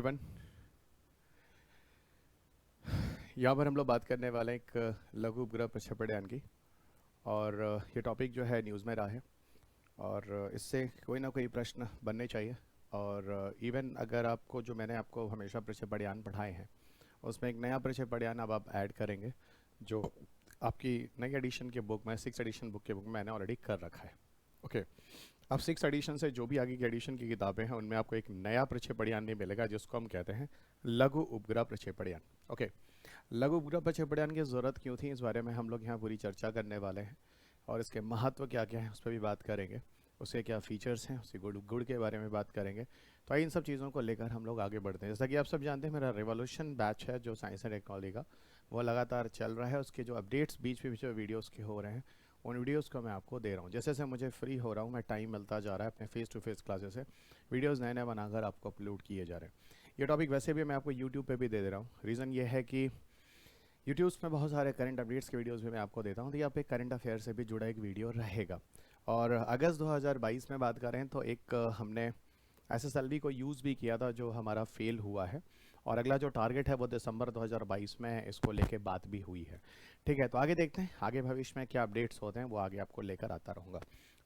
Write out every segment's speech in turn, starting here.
Everyone. यहाँ पर हम लोग बात करने वाले हैं एक लघु उपग्रह प्रक्षेपण की, और ये टॉपिक जो है न्यूज़ में रहा है और इससे कोई ना कोई प्रश्न बनने चाहिए। और इवन अगर आपको जो मैंने आपको हमेशा प्रक्षेपण पढ़ाए हैं उसमें एक नया प्रक्षेपण अब आप ऐड करेंगे जो आपकी नई एडिशन के बुक में 6th एडिशन बुक के बुक में मैंने ऑलरेडी कर रखा है। ओके, अब 6th एडिशन से जो भी आगे की एडिशन की किताबें हैं उनमें आपको एक नया प्रक्षेपण नहीं मिलेगा जिसको हम कहते हैं लघु उपग्रह प्रक्षेपण। ओके, लघु उपग्रह प्रक्षेपण की ज़रूरत क्यों थी इस बारे में हम लोग यहाँ पूरी चर्चा करने वाले हैं, और इसके महत्व क्या क्या है उस पर भी बात करेंगे, उसके क्या फीचर्स हैं, उसके गुड़ के बारे में बात करेंगे। तो इन सब चीज़ों को लेकर हम लोग आगे बढ़ते हैं। जैसा कि आप सब जानते हैं मेरा रिवॉल्यूशन बैच है जो साइंस एंड टेक्नोलॉजी का, वो लगातार चल रहा है। उसके जो अपडेट्स बीच में वीडियोज़ के हो रहे हैं उन वीडियोज़ को मैं आपको दे रहा हूँ। जैसे जैसे मुझे फ्री हो रहा हूँ, मैं टाइम मिलता जा रहा है, अपने फेस टू फेस क्लासेस से वीडियोज़ नए नए बनाकर आपको अपलोड किए जा रहे हैं। ये टॉपिक वैसे भी मैं आपको यूट्यूब पे भी दे रहा हूँ। रीज़न ये है कि यूट्यूब में बहुत सारे करंट अपडेट्स के वीडियोस भी मैं आपको देता हूँ, तो यहाँ पे करंट अफेयर से भी जुड़ा एक वीडियो रहेगा। और अगस्त 2022 में बात करें तो एक हमने SSLV को यूज़ भी किया था जो हमारा फेल हुआ है, और अगला जो टारगेट है वो दिसंबर 2022 में इसको लेके बात भी हुई है। ठीक है, तो आगे देखते हैं आगे भविष्य में क्या अपडेट्स होते हैं, वो आगे आपको लेकर आता रहूँगा।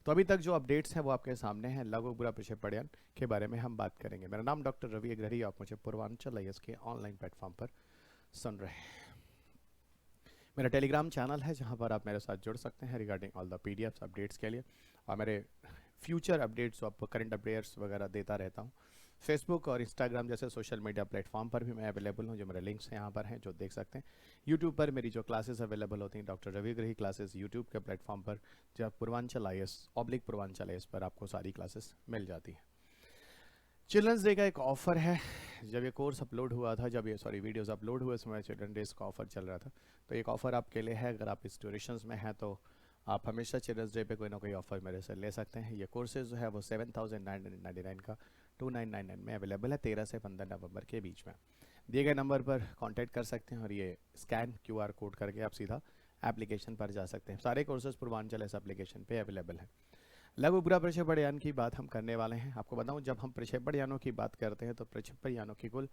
तो अभी तक जो अपडेट्स हैं वो आपके सामने हैं। लघु उपग्रह प्रक्षेपण के बारे में हम बात करेंगे। मेरा नाम डॉक्टर रवि अग्रही, आप मुझे पूर्वांचल IAS के ऑनलाइन प्लेटफॉर्म पर सुन रहे हैं। मेरा टेलीग्राम चैनल है जहां पर आप मेरे साथ जुड़ सकते हैं regarding all the PDFs updates के लिए, और मेरे फ्यूचर अपडेट्स आप करंट अपडेट्स वगैरह देता रहता हूं। फेसबुक और इंस्टाग्राम जैसे सोशल मीडिया प्लेटफॉर्म पर भी मैं अवेलेबल हूं, जो मेरे लिंक्स हैं यहाँ पर हैं जो देख सकते हैं। यूट्यूब पर मेरी जो क्लासेस अवेलेबल होती हैं डॉक्टर रवि अग्रही क्लासेस यूट्यूब के प्लेटफॉर्म पर, जहाँ पूर्वांचल IAS/पूर्वांचल IAS पर आपको सारी क्लासेस मिल जाती हैं। चिल्ड्रंस डे का एक ऑफ़र है। जब ये कोर्स अपलोड हुआ था, जब ये वीडियोस अपलोड हुए समय चिल्ड्रन डेज का ऑफ़र चल रहा था, तो एक ऑफ़र आपके लिए है। अगर आप इस ड्यूरेशंस में हैं तो आप हमेशा चिल्ड्रंस डे पे कोई ना कोई ऑफ़र मेरे से ले सकते हैं। ये कोर्सेज जो है वो 7,999 का 2,999 में अवेलेबल है 13 से 15 नवंबर के बीच में। दिए गए नंबर पर कॉन्टैक्ट कर सकते हैं और ये स्कैन QR कोड करके आप सीधा एप्लीकेशन पर जा सकते हैं। सारे कोर्सेज पूर्वांचल इस एप्लीकेशन पे अवेलेबल है। लघु उपग्रह प्रक्षेपण की बात हम करने वाले हैं। आपको बताऊं, जब हम प्रक्षेपण यानों की बात करते हैं तो प्रक्षेपण यानों की कुल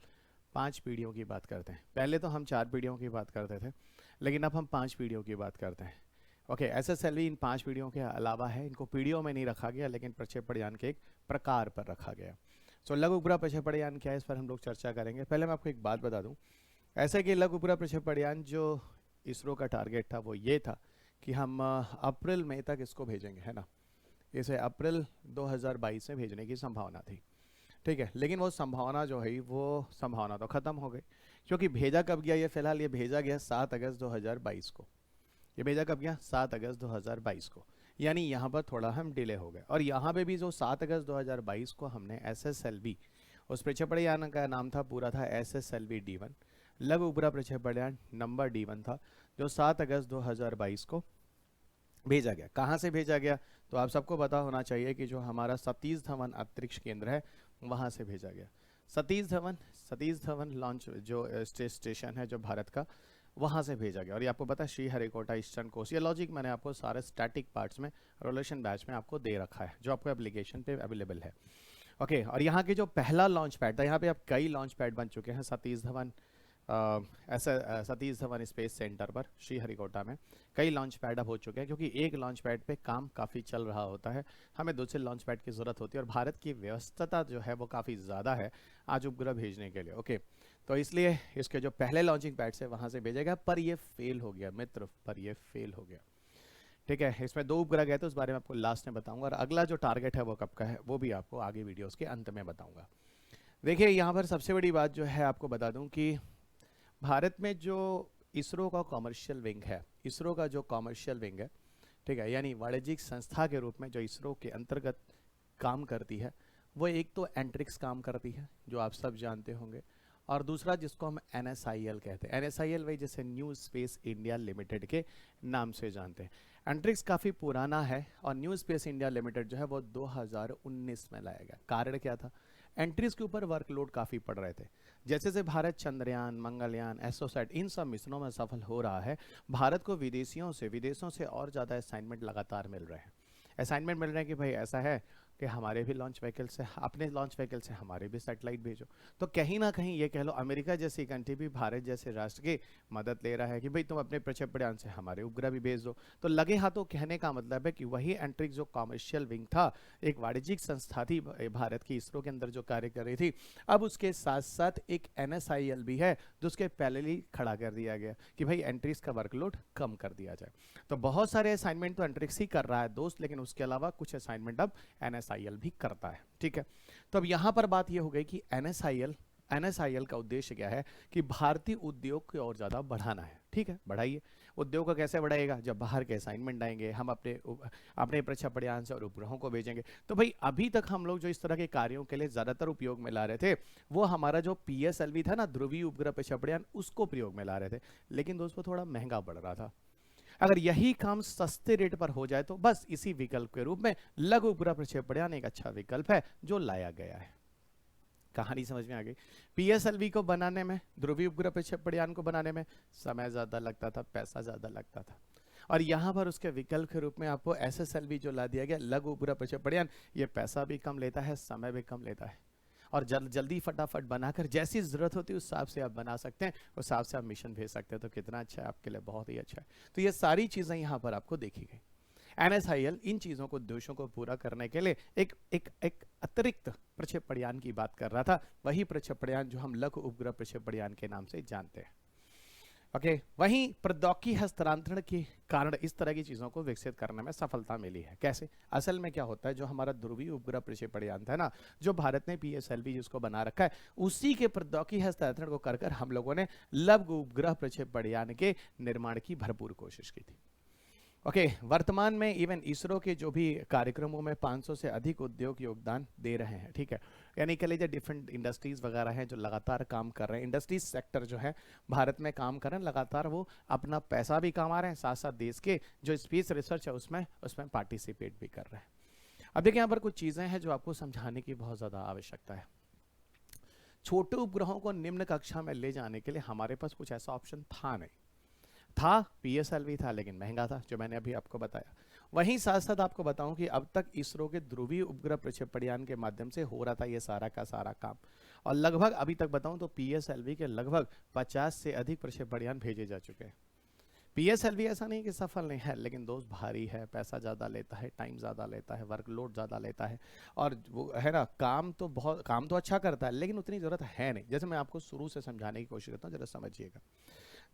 5 पीढ़ियों की बात करते हैं। पहले तो हम 4 पीढ़ियों की बात करते थे, लेकिन अब हम 5 पीढ़ियों की बात करते हैं। ओके, SSLV इन 5 पीढ़ियों के अलावा है, इनको पीढ़ियों में नहीं रखा गया लेकिन प्रक्षेपण यान के एक प्रकार पर रखा गया। सो लघु उपग्रह प्रक्षेपण यान क्या है इस पर हम लोग चर्चा करेंगे। पहले मैं आपको एक बात बता दूँ, ऐसे कि लघु उपग्रह प्रक्षेपण यान जो इसरो का टारगेट था वो ये था कि हम अप्रैल मई तक इसको भेजेंगे, है ना। इसे अप्रैल 2022 में भेजने की संभावना थी। ठीक है, लेकिन वो संभावना जो है वो संभावना तो ख़त्म हो गई, क्योंकि भेजा कब गया, ये फिलहाल ये भेजा गया 7 अगस्त 2022 को। ये भेजा कब गया? 7 अगस्त 2022 को, यानी यहाँ पर थोड़ा हम डिले हो गए। और यहाँ पे भी जो 7 अगस्त 2022 को हमने SSLV, उस प्रक्षेपण यान का नाम था पूरा था SSLV D1, लघु उपग्रह प्रक्षेपण यान नंबर D1 था, जो 7 अगस्त 2022 को भेजा गया। कहाँ से भेजा गया? तो आप सबको पता होना चाहिए कि जो हमारा सतीश धवन अंतरिक्ष केंद्र है वहाँ से भेजा गया। सतीश धवन लॉन्च जो स्टेशन है जो भारत का, वहाँ से भेजा गया। और ये आपको पता है श्रीहरिकोटा ईस्टर्न कोस्ट। ये लॉजिक मैंने आपको सारे स्टैटिक पार्ट्स में रिवॉल्यूशन बैच में आपको दे रखा है जो आपको एप्लीकेशन पे अवेलेबल है। ओके, और यहाँ के जो पहला लॉन्च पैड था, यहाँ पे अब कई लॉन्च पैड बन चुके हैं सतीश धवन सतीश धवन स्पेस सेंटर पर श्रीहरिकोटा में कई लॉन्च पैड अब हो चुके हैं, क्योंकि एक लॉन्च पैड पे काम काफ़ी चल रहा होता है, हमें दूसरे लॉन्च पैड की ज़रूरत होती है, और भारत की व्यस्तता जो है वो काफ़ी ज़्यादा है आज उपग्रह भेजने के लिए। ओके, तो इसलिए इसके जो पहले लॉन्चिंग पैड से वहाँ से भेजेगा, पर ये फेल हो गया मित्र, पर ये फेल हो गया। ठीक है, इसमें 2 उपग्रह गए थे, उस बारे में आपको लास्ट में बताऊंगा, और अगला जो टारगेट है वो कब का है वो भी आपको आगे वीडियोज़ के अंत में बताऊँगा। देखिए, यहाँ पर सबसे बड़ी बात जो है आपको बता दूँ कि भारत में जो इसरो का कॉमर्शियल विंग है, इसरो का जो कॉमर्शियल विंग है, ठीक है, यानी वाणिज्यिक संस्था के रूप में जो इसरो के अंतर्गत काम करती है, वो एक तो एंट्रिक्स काम करती है जो आप सब जानते होंगे, और दूसरा जिसको हम NSIL कहते हैं। NSIL वही जैसे न्यू स्पेस इंडिया लिमिटेड के नाम से जानते हैं। एंट्रिक्स काफ़ी पुराना है और न्यू स्पेस इंडिया लिमिटेड जो है वो 2019 में लाया गया। कारण क्या था? एंट्रीज के ऊपर वर्कलोड काफ़ी पड़ रहे थे। जैसे जैसे भारत चंद्रयान, मंगलयान, एस्ट्रोसैट इन सब मिशनों में सफल हो रहा है, भारत को विदेशों से और ज़्यादा असाइनमेंट लगातार मिल रहे हैं। असाइनमेंट मिल रहे हैं कि भाई ऐसा है कि हमारे भी लॉन्च व्हीकल से, अपने लॉन्च व्हीकल से हमारे भी सैटेलाइट भेजो। तो कहीं ना कहीं ये कह लो अमेरिका जैसी कंट्री भी भारत जैसे राष्ट्र की मदद ले रहा है कि भाई तुम अपने प्रक्षेपण से हमारे उपग्रह भी भेज दो। तो लगे हाथों कहने का मतलब है कि वही एंट्रिक्स जो कॉमर्शियल विंग था, एक वाणिज्यिक संस्था थी भारत की इसरो के अंदर जो कार्य कर रही थी, अब उसके साथ साथ एक NSIL भी है जो उसके पैरेलली खड़ा कर दिया गया कि भाई एंट्रिक्स का वर्कलोड कम कर दिया जाए। तो बहुत सारे असाइनमेंट तो एंट्रिक्स ही कर रहा है दोस्त, लेकिन उसके अलावा कुछ असाइनमेंट अब NSIL भी करता है। ठीक है, तो अब यहां पर बात यह हो गई कि NSIL का उद्देश्य क्या है कि भारतीय उद्योग को और ज्यादा बढ़ाना है। ठीक है, बढ़ाइए। उद्योग को कैसे बढ़ाएगा? जब बाहर के असाइनमेंट आएंगे, हम अपने प्रक्षेपण से और उपग्रहों को भेजेंगे। तो भाई अभी तक हम लोग जो इस तरह के कार्यों के लिए ज्यादातर उपयोग में ला रहे थे, वो हमारा जो PSLV था ना, ध्रुवीय उपग्रह प्रक्षेपण, उसको प्रयोग में ला रहे थे। लेकिन दोस्तों थोड़ा महंगा पड़ रहा था। अगर यही काम सस्ते रेट पर हो जाए तो बस इसी विकल्प के रूप में लघु उपग्रह प्रक्षेपण एक अच्छा विकल्प है जो लाया गया है। कहानी समझ में आ गई? PSLV को बनाने में, ध्रुवीय उपग्रह प्रक्षेपण को बनाने में समय ज्यादा लगता था, पैसा ज्यादा लगता था, और यहाँ पर उसके विकल्प के रूप में आपको SSLV जो ला दिया गया, लघु उपग्रह प्रक्षेपण, ये पैसा भी कम लेता है, समय भी कम लेता है, और जल्दी फटाफट बनाकर जैसी जरूरत होती है उस हिसाब से आप बना सकते हैं, उस हिसाब से आप मिशन भेज सकते हैं। तो कितना अच्छा है आपके लिए, बहुत ही अच्छा है। तो ये सारी चीजें यहाँ पर आपको देखी गई। NSIL इन चीजों को, उद्देश्यों को पूरा करने के लिए एक अतिरिक्त प्रक्षेपण की बात कर रहा था, वही प्रक्षेपण जो हम लघु उपग्रह प्रक्षेपण के नाम से जानते हैं। ओके, वहीं प्रौद्योगिकी हस्तांतरण के कारण इस तरह की चीजों को विकसित करने में सफलता मिली है। कैसे? असल में क्या होता है, जो हमारा ध्रुवीय उपग्रह प्रक्षेपण था ना, जो भारत ने PSLV जिसको बना रखा है, उसी के प्रौद्योगिकी हस्तांतरण को कर हम लोगों ने लघु उपग्रह प्रक्षेपण के निर्माण की भरपूर कोशिश की थी। ओके, वर्तमान में इवन इसरो के जो भी कार्यक्रमों में 500 से अधिक उद्योग योगदान दे रहे हैं। ठीक है, यानी कह लीजिए डिफरेंट इंडस्ट्रीज वगैरह हैं जो लगातार काम कर रहे हैं, इंडस्ट्रीज सेक्टर जो है भारत में काम कर रहे हैं लगातार, वो अपना पैसा भी कमा रहे हैं, साथ साथ देश के जो स्पेस रिसर्च है उसमें पार्टिसिपेट भी कर रहे हैं। अब देखिए यहाँ पर कुछ चीजें हैं जो आपको समझाने की बहुत ज्यादा आवश्यकता है। छोटे उपग्रहों को निम्न कक्षा में ले जाने के लिए हमारे पास कुछ ऐसा ऑप्शन था नहीं। था PSLV था, लेकिन महंगा था, जो मैंने अभी आपको बताया। वहीं साथ साथ आपको बताऊं कि अब तक इसरो के ध्रुवीय उपग्रह प्रक्षेपण के माध्यम से हो रहा था ये सारा का सारा काम, और लगभग अभी तक बताऊं तो PSLV के लगभग 50 से अधिक प्रक्षेपण भेजे जा चुके हैं। PSLV ऐसा नहीं कि सफल नहीं है, लेकिन दोस्त भारी है, पैसा ज्यादा लेता है, टाइम ज्यादा लेता है, वर्कलोड ज्यादा लेता है, और वो है ना, काम तो अच्छा करता है, लेकिन उतनी जरूरत है नहीं। जैसे मैं आपको शुरू से समझाने की कोशिश करता हूँ, जरा समझिएगा।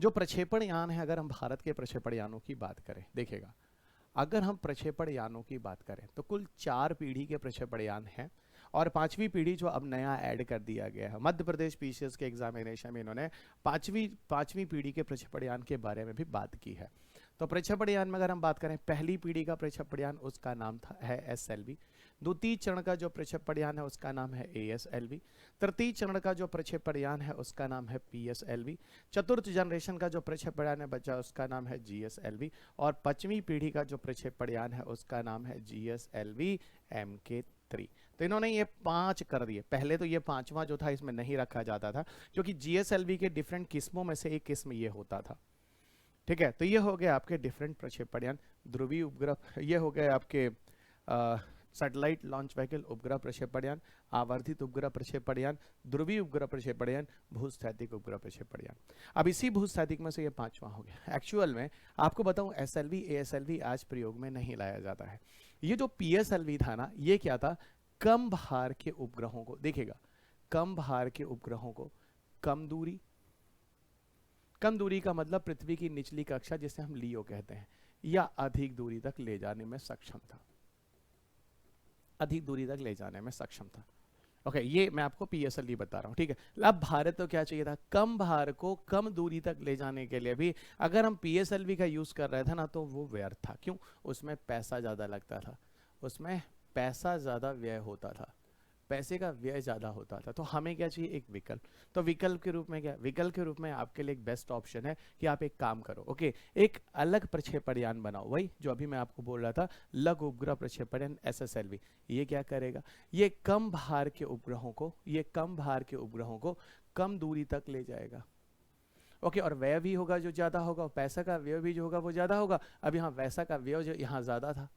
जो प्रक्षेपण यान है, अगर हम भारत के प्रक्षेपण यानों की बात करें, देखिएगा, अगर हम प्रक्षेपण यानों की बात करें तो कुल 4 पीढ़ी के प्रक्षेपण यान हैं, और 5वीं पीढ़ी जो अब नया ऐड कर दिया गया है। मध्य प्रदेश PCS के एग्जामिनेशन में इन्होंने पांचवी पीढ़ी के प्रक्षेपण यान के बारे में भी बात की है। तो प्रक्षेपण यान में अगर हम बात करें, पहली पीढ़ी का प्रक्षेपण यान उसका नाम है SLV, द्वितीय चरण का जो प्रक्षेपण यान है उसका नाम है ASLV, तृतीय चरण का जो प्रक्षेपण यान है उसका नाम है PSLV, चतुर्थ जनरेशन का जो प्रक्षेपण यान है बचा उसका नाम है GSLV, और 5वीं पीढ़ी का जो प्रक्षेपण यान है उसका नाम है GSLV Mk3। तो इन्होंने ये 5 कर दिए। पहले तो ये 5वां जो था इसमें नहीं रखा जाता था, क्योंकि GSLV के डिफरेंट किस्मों में से एक किस्म ये होता था। ठीक है, तो ये हो गए आपके डिफरेंट प्रक्षेपण यान, ध्रुवीय उपग्रह, ये हो गए आपके सैटेलाइट लॉन्च व्हीकल उपग्रह प्रक्षेपण यान, आवर्धित उपग्रह प्रक्षेपण यान, ध्रुवीय उपग्रह प्रक्षेपण यान, भूस्थैतिक उपग्रह प्रक्षेपण यान। अब इसी भूस्थैतिक में से ये 5वां हो गया। एक्चुअल में आपको बताऊं, SLV ASLV आज प्रयोग में नहीं लाया जाता है। ये जो PSLV था ना, ये क्या था, कम भार के उपग्रहों को, देखिएगा, कम भार के उपग्रहों को कम दूरी का मतलब पृथ्वी की निचली कक्षा जिसे हम लियो कहते हैं, या अधिक दूरी तक ले जाने में सक्षम था, अधिक दूरी तक ले जाने में सक्षम था। ओके, ये मैं आपको PSLV बता रहा हूँ। ठीक है, अब भारत को क्या चाहिए था, कम भार को कम दूरी तक ले जाने के लिए भी अगर हम PSLV का यूज कर रहे थे ना, तो वो व्यर्थ था। क्यों? उसमें पैसा ज्यादा लगता था, उसमें पैसा ज्यादा व्यय होता था, पैसे का व्यय ज्यादा होता था। तो हमें क्या चाहिए, एक विकल्प। तो विकल्प के रूप में क्या, विकल्प के रूप में आपके लिए एक बेस्ट ऑप्शन है कि आप एक काम करो, ओके, एक अलग प्रक्षेपण यान बनाओ, वही जो अभी मैं आपको बोल रहा था, लघु उपग्रह प्रक्षेपण यान SSLV। ये क्या करेगा, ये कम भार के उपग्रहों को कम दूरी तक ले जाएगा। ओके, और व्यय भी होगा जो ज्यादा होगा, पैसा का व्यय भी जो होगा वो ज्यादा होगा। अब यहाँ वैसा का व्यय जो यहाँ ज्यादा था,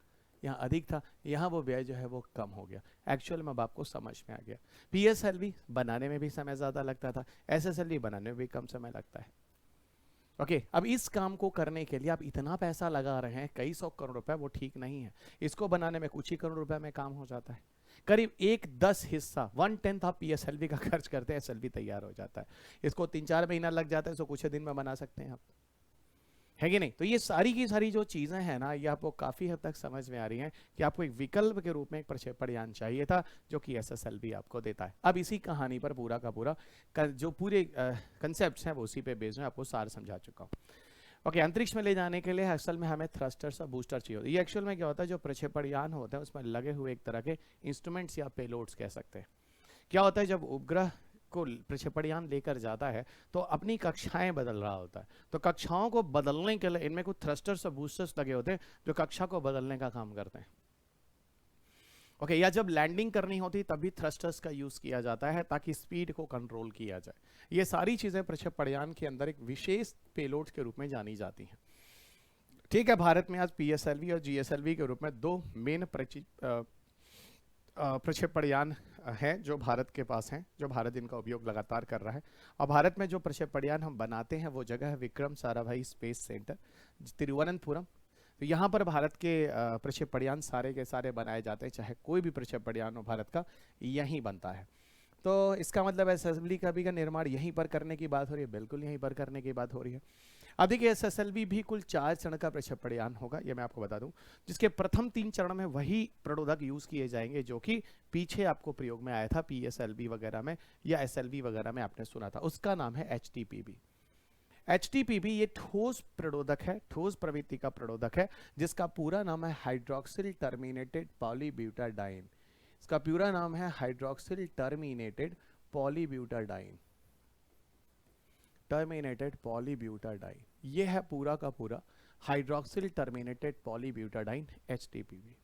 यहाँ अधिक था, यहाँ वो व्यय जो है वो कम हो गया। एक्चुअल में अब आपको समझ में आ गया। पीएसएलवी बनाने में भी समय ज़्यादा लगता था, एसएसएलवी बनाने में भी कम समय लगता है। ओके अब इस काम को करने के लिए आप इतना पैसा लगा रहे हैं, कई सौ करोड़ रुपए, वो ठीक नहीं है। इसको बनाने में कुछ ही करोड़ रुपए में काम हो जाता है। करीब 1/10 हिस्सा, 1/10 आप पीएसएलवी का खर्च करते हैं, एसएलवी तैयार हो जाता है। इसको 3-4 महीना लग जाता है, इसको कुछ ही दिन में बना सकते हैं आप, है कि नहीं? तो ये सारी की सारी जो चीजें हैं ना, ये आपको काफी हद तक समझ में आ रही हैं कि आपको एक विकल्प के रूप में एक प्रक्षेपण यान चाहिए था, जो कि एसएसएलवी आपको देता है। अब इसी कहानी पर पूरा का पूरा जो पूरे कंसेप्ट हैं वो उसी पे बेस्ड है, आपको सार समझा चुका हूँ। ओके अंतरिक्ष में ले जाने के लिए असल में हमें थ्रस्टर्स और बूस्टर चाहिए होते हैं। ये एक्चुअल में क्या होता है, जो प्रक्षेपण यान होते हैं उसमें लगे हुए एक तरह के इंस्ट्रूमेंट्स या पेलोड्स कह सकते हैं। क्या होता है, जब उपग्रह को प्रक्षेपण यान लेकर जाता है तो अपनी कक्षाएं बदल रहा होता है, तो कक्षाओं को बदलने के लिए इनमें कुछ थ्रस्टर्स और बूस्टर्स लगे होते हैं जो कक्षा को बदलने का काम करते हैं। ओके या जब लैंडिंग करनी होती तब भी थ्रस्टर्स का यूज किया जाता है ताकि स्पीड को कंट्रोल किया जाए। ये सारी चीजें प्रक्षेपण यान के अंदर एक विशेष पेलोड के रूप में जानी जाती हैं। ठीक है, भारत में आज पीएसएलवी और जीएसएलवी के रूप में दो मेन प्रक्षेपण यान हैं जो भारत के पास हैं, जो भारत इनका उपयोग लगातार कर रहा है। और भारत में जो प्रक्षेपण यान हम बनाते हैं वो जगह है विक्रम साराभाई स्पेस सेंटर, तिरुवनंतपुरम। तो यहाँ पर भारत के प्रक्षेपण यान सारे के सारे बनाए जाते हैं, चाहे कोई भी प्रक्षेपण यान हो भारत का यहीं बनता है। तो इसका मतलब एसएसएलवी का भी का निर्माण यहीं पर करने की बात हो रही है, बिल्कुल यहीं पर करने की बात हो रही है। अब देखिए एसएसएलवी भी कुल 4 चरण का प्रक्षेपण यान होगा, ये मैं आपको बता दूं, जिसके प्रथम 3 चरण में वही प्रणोदक यूज किए जाएंगे जो कि पीछे आपको प्रयोग में आया था पीएसएलवी वगैरह में या एसएलवी वगैरह में आपने सुना था। उसका नाम है एचटीपीबी। एचटीपीबी ये ठोस प्रणोदक है, ठोस प्रवृत्ति का प्रणोदक है, जिसका पूरा नाम है हाइड्रोक्सिल टर्मिनेटेड पॉलीब्यूटाडाइन। इसका पूरा नाम है hydroxyl terminated polybutadiene, terminated polybutadiene. ये है पूरा का पूरा हाइड्रोक्सिल टर्मिनेटेड पॉलीब्यूटाडाइन एचटीपीबी।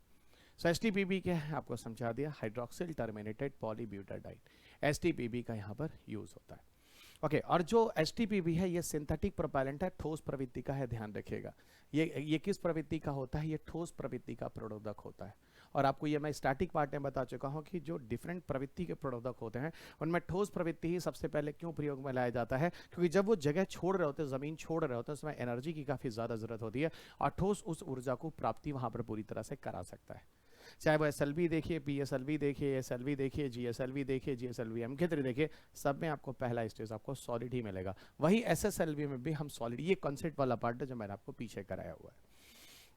सो एचटीपीबी क्या है आपको समझा दिया, हाइड्रोक्सिल टर्मिनेटेड पॉलीब्यूटाडाइन एचटीपीबी का यहाँ पर यूज होता है। ओके और जो एचटीपीबी है ये सिंथेटिक प्रोपेलेंट है, ठोस प्रवृत्ति का है, ध्यान रखिएगा। ये किस प्रवृत्ति का होता है, ये ठोस प्रवृत्ति का प्रणोदक होता है। और आपको ये मैं स्टैटिक पार्ट में बता चुका हूँ कि जो डिफरेंट प्रवृत्ति के प्रणोदक होते हैं उनमें ठोस प्रवृत्ति ही सबसे पहले क्यों प्रयोग में लाया जाता है, क्योंकि जब वो जगह छोड़ रहे होते हैं, जमीन छोड़ रहे होते हैं, उसमें एनर्जी की काफी ज्यादा जरूरत होती है और ठोस उस ऊर्जा को प्राप्ति वहां पर पूरी तरह से करा सकता है। चाहे वो एसएलवी देखिए, पीएसएलवी देखिए, एसएलवी देखिए, जीएसएलवी देखिए, जीएसएलवी एमके3 देखिए, सब में आपको पहला स्टेज आपको सॉलिड ही मिलेगा। वही एसएसएलवी में भी हम सॉलिड, ये कॉन्सेप्ट वाला पार्ट है जो मैंने आपको पीछे कराया हुआ है।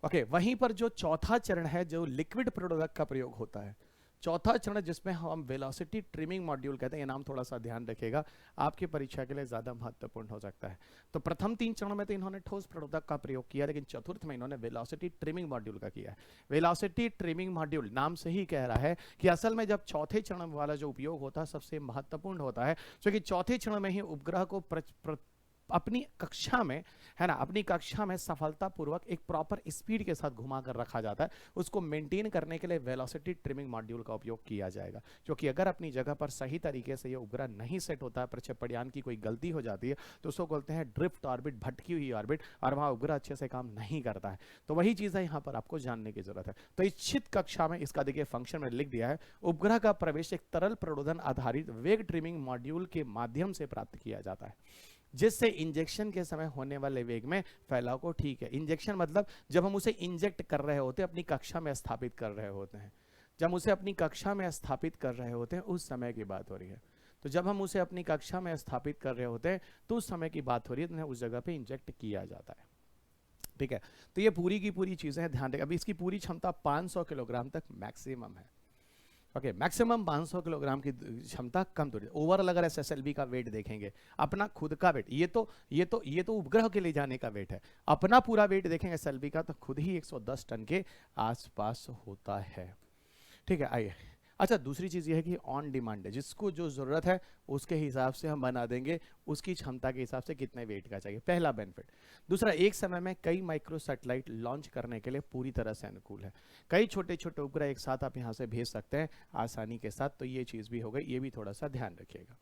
ओके वहीं पर जो चौथा चरण है जो लिक्विड प्रोडक्ट का प्रयोग होता है, चौथा चरण जिसमें हम वेलोसिटी ट्रिमिंग मॉड्यूल कहते हैं, ये नाम थोड़ा सा ध्यान रखिएगा, आपकी परीक्षा के लिए ज्यादा महत्वपूर्ण हो सकता है। तो प्रथम 3 चरण में तो इन्होंने ठोस प्रोडक्ट का प्रयोग किया, लेकिन चतुर्थ में इन्होंने वेलोसिटी ट्रिमिंग मॉड्यूल का किया है। वेलोसिटी ट्रिमिंग मॉड्यूल नाम से ही कह रहा है कि असल में जब चौथे चरण वाला जो उपयोग होता है सबसे महत्वपूर्ण होता है, क्योंकि चौथे चरण में ही उपग्रह को अपनी कक्षा में, है ना, अपनी कक्षा में सफलतापूर्वक एक प्रॉपर स्पीड के साथ घुमा कर रखा जाता है। उसको मेंटेन करने के लिए वेलोसिटी ट्रिमिंग मॉड्यूल का उपयोग किया जाएगा, क्योंकि अगर अपनी जगह पर सही तरीके से ये उपग्रह नहीं सेट होता है, प्रक्षेपण यान की कोई गलती हो जाती है तो उसको बोलते हैं ड्रिफ्ट ऑर्बिट, भटकी हुई ऑर्बिट, और वहां उपग्रह अच्छे से काम नहीं करता है। तो वही चीज है यहाँ पर आपको जानने की जरूरत है। तो इच्छित कक्षा में इसका देखिए फंक्शन में लिख दिया है, उपग्रह का प्रवेश एक तरल प्ररोधन आधारित वेग ट्रिमिंग मॉड्यूल के माध्यम से प्राप्त किया जाता है, जिससे इंजेक्शन के समय होने वाले वेग में फैलाव को, ठीक है, इंजेक्शन मतलब जब हम उसे इंजेक्ट कर रहे होते हैं, अपनी कक्षा में स्थापित कर रहे होते हैं, जब उसे अपनी कक्षा में स्थापित कर रहे होते हैं उस समय की बात हो रही है। तो जब हम उसे अपनी कक्षा में स्थापित कर रहे होते हैं तो उस समय की बात हो रही है, तो उस जगह पे इंजेक्ट किया जाता है। ठीक है, तो ये पूरी की पूरी चीजें हैं, ध्यान रखें। अभी इसकी पूरी क्षमता 500 किलोग्राम तक मैक्सिमम है। ओके मैक्सिमम 500 किलोग्राम की क्षमता कम थोड़ी। ओवरऑल अगर एसएसएलवी का वेट देखेंगे, अपना खुद का वेट, ये तो उपग्रह के ले जाने का वेट है, अपना पूरा वेट देखेंगे एसएसएलवी का तो खुद ही 110 टन के आसपास होता है। ठीक है, आइए। अच्छा दूसरी चीज ये है कि ऑन डिमांड है, जिसको जो जरूरत है उसके हिसाब से हम बना देंगे, उसकी क्षमता के हिसाब से कितने वेट का चाहिए, पहला बेनिफिट। दूसरा, एक समय में कई माइक्रो सैटेलाइट लॉन्च करने के लिए पूरी तरह से अनुकूल है। कई छोटे छोटे उपग्रह एक साथ आप यहाँ से भेज सकते हैं आसानी के साथ, तो ये चीज भी हो गई, ये भी थोड़ा सा ध्यान रखिएगा।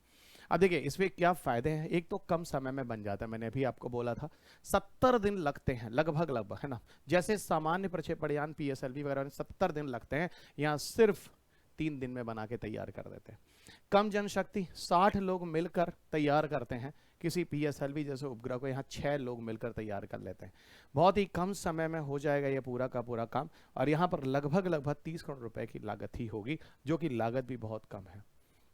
अब देखिए इसमें क्या फायदे हैं, एक तो कम समय में बन जाता है, मैंने अभी आपको बोला था 70 दिन लगते हैं लगभग लगभग, है ना। जैसे सामान्य प्रक्षेपण पीएसएलवी वगैरह में 70 दिन लगते हैं, यहाँ सिर्फ 3 दिन में बना के तैयार कर देते हैं। कम जनशक्ति, 60 लोग मिलकर तैयार करते हैं किसी पीएसएलवी जैसे उपग्रह को, यहाँ 6 लोग मिलकर तैयार कर लेते हैं। बहुत ही कम समय में हो जाएगा ये पूरा का पूरा काम, और यहाँ पर लगभग लगभग 30 करोड़ रुपए की लागत ही होगी, जो कि लागत भी बहुत कम है।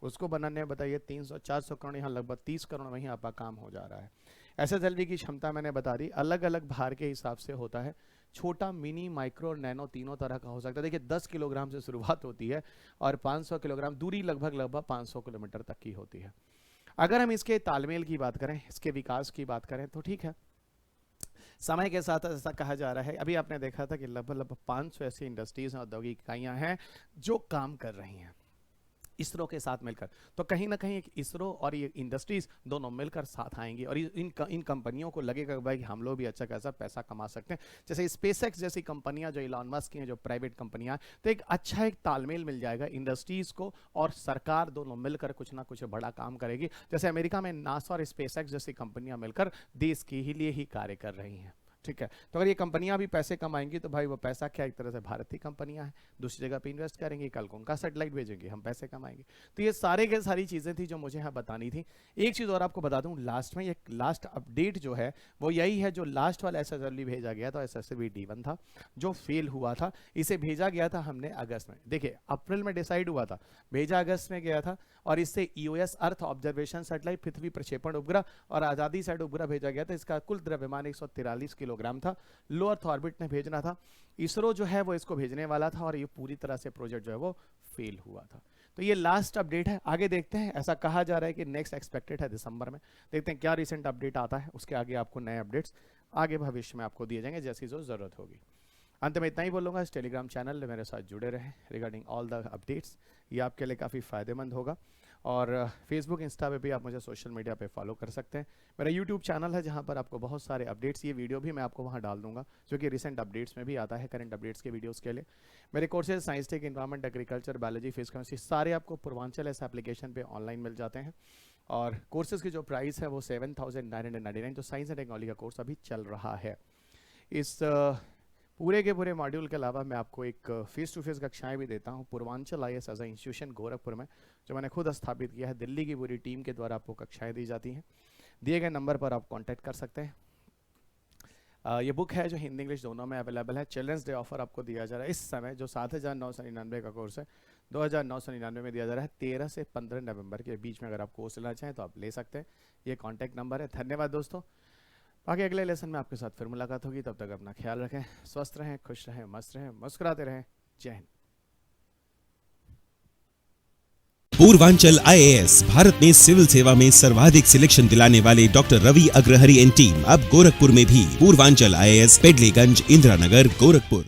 उसको बनाने में बताइए 300-400 करोड़, यहाँ लगभग 30 करोड़ में ही आपका काम हो जा रहा है। एसएसएलवी की क्षमता मैंने बता दी, अलग अलग भार के हिसाब से होता है, छोटा, मिनी, माइक्रो और नैनो तीनों तरह का हो सकता है। देखिए 10 किलोग्राम से शुरुआत होती है और 500 किलोग्राम, दूरी लगभग लगभग 500 किलोमीटर तक की होती है। अगर हम इसके तालमेल की बात करें, इसके विकास की बात करें तो ठीक है, समय के साथ ऐसा कहा जा रहा है, अभी आपने देखा था कि लगभग लगभग 500 ऐसी इंडस्ट्रीज और औद्योगिक इकाइयां हैं जो काम कर रही हैं इसरो के साथ मिलकर। तो कहीं ना कहीं इसरो और ये इंडस्ट्रीज दोनों मिलकर साथ आएंगी और इन कंपनियों को लगेगा भाई हम लोग भी अच्छा खासा पैसा कमा सकते हैं। जैसे स्पेसएक्स जैसी कंपनियां जो इलॉन मस्क की हैं, जो प्राइवेट कंपनियां, तो एक अच्छा एक तालमेल मिल जाएगा इंडस्ट्रीज को, और सरकार दोनों मिलकर कुछ ना कुछ बड़ा काम करेगी। जैसे अमेरिका में नासा और स्पेसएक्स जैसी कंपनियां मिलकर देश के ही लिए ही कार्य कर रही हैं, ठीक है। तो अगर ये कंपनियां भी पैसे कमाएंगी तो भाई वो पैसा क्या, एक तरह से भारतीय कंपनियां हैं, दूसरी जगह पे इन्वेस्ट करेंगी, कल को उनका सैटेलाइट भेजेंगे, हम पैसे कमाएंगे। तो ये सारे के सारी चीजें थी जो मुझे यहाँ बतानी थी। एक चीज और आपको बता दूं लास्ट में, एक लास्ट अपडेट जो है वो यही है, जो लास्ट वाला एसएसएलवी भेजा गया था, एसएसएलवी D1 था जो फेल हुआ था, इसे भेजा गया था हमने अगस्त में। देखिए अप्रैल में डिसाइड हुआ था, भेजा अगस्त में गया था, और इससे ईओएस अर्थ ऑब्जर्वेशन सैटेलाइट, पृथ्वी प्रक्षेपण उपग्रह और आजादी सैट उपग्रह भेजा गया था। इसका कुल द्रव्यमान 143 किलोग्राम था, लो अर्थ ऑर्बिट ने भेजना था। इसरो जो है वो इसको भेजने वाला था और ये पूरी तरह से प्रोजेक्ट जो है वो फेल हुआ था। तो ये लास्ट अपडेट है, आगे देखते हैं। ऐसा कहा जा रहा है कि नेक्स्ट एक्सपेक्टेड है दिसंबर में, देखते हैं क्या रिसेंट अपडेट आता है, उसके आगे आपको नए अपडेट्स आगे भविष्य में आपको दिए जाएंगे जैसी जो जरूरत होगी। अंत में इतना ही बोलूँगा, इस टेलीग्राम चैनल में मेरे साथ जुड़े रहें रिगार्डिंग ऑल द अपडेट्स, ये आपके लिए काफ़ी फ़ायदेमंद होगा। और फेसबुक, इंस्टा पे भी आप मुझे सोशल मीडिया पे फॉलो कर सकते हैं। मेरा यूट्यूब चैनल है जहाँ पर आपको बहुत सारे अपडेट्स, ये वीडियो भी मैं आपको वहाँ डाल दूंगा जो कि रिसेंट अपडेट्स में भी आता है, करंट अपडेट्स के वीडियोस के लिए। मेरे courses science tech, environment, agriculture, biology, physics, chemistry सारे आपको पूर्वांचल इस एप्लीकेशन पर ऑनलाइन मिल जाते हैं। और कोर्सेज की जो प्राइस है वो 7,999, जो साइंस एंड टेक्नोलॉजी का कोर्स अभी चल रहा है। इस पूरे के पूरे मॉड्यूल के अलावा मैं आपको एक फेस टू फेस कक्षाएं भी देता हूं Purvanchal IAS as a institution Gorakhpur में, जो मैंने खुद स्थापित किया है। दिल्ली की पूरी टीम के द्वारा आपको कक्षाएं दी जाती हैं। दिए गए नंबर पर आप कांटेक्ट कर सकते हैं। ये बुक है जो हिंदी इंग्लिश दोनों में अवेलेबल है। चिल्ड्रंस डे ऑफर आपको दिया जा रहा है इस समय, जो 7,999 का कोर्स है 2,999 में दिया जा रहा है। 13 से 15 नवंबर के बीच में अगर आप कोर्स लेना चाहें तो आप ले सकते हैं। ये कॉन्टैक्ट नंबर है। धन्यवाद दोस्तों, बाकी अगले लेसन में आपके साथ फिर मुलाकात होगी। तब तक अपना ख्याल रखें, स्वस्थ रहें, खुश रहें, मस्त रहें, मुस्कुराते रहें। जय हिंद। पूर्वांचल आईएएस, भारत में सिविल सेवा में सर्वाधिक सिलेक्शन दिलाने वाले doctor Ravi Agrahari and team अब गोरखपुर में भी। पूर्वांचल आईएएस, पेडलेगंज, इंदिरा नगर, गोरखपुर।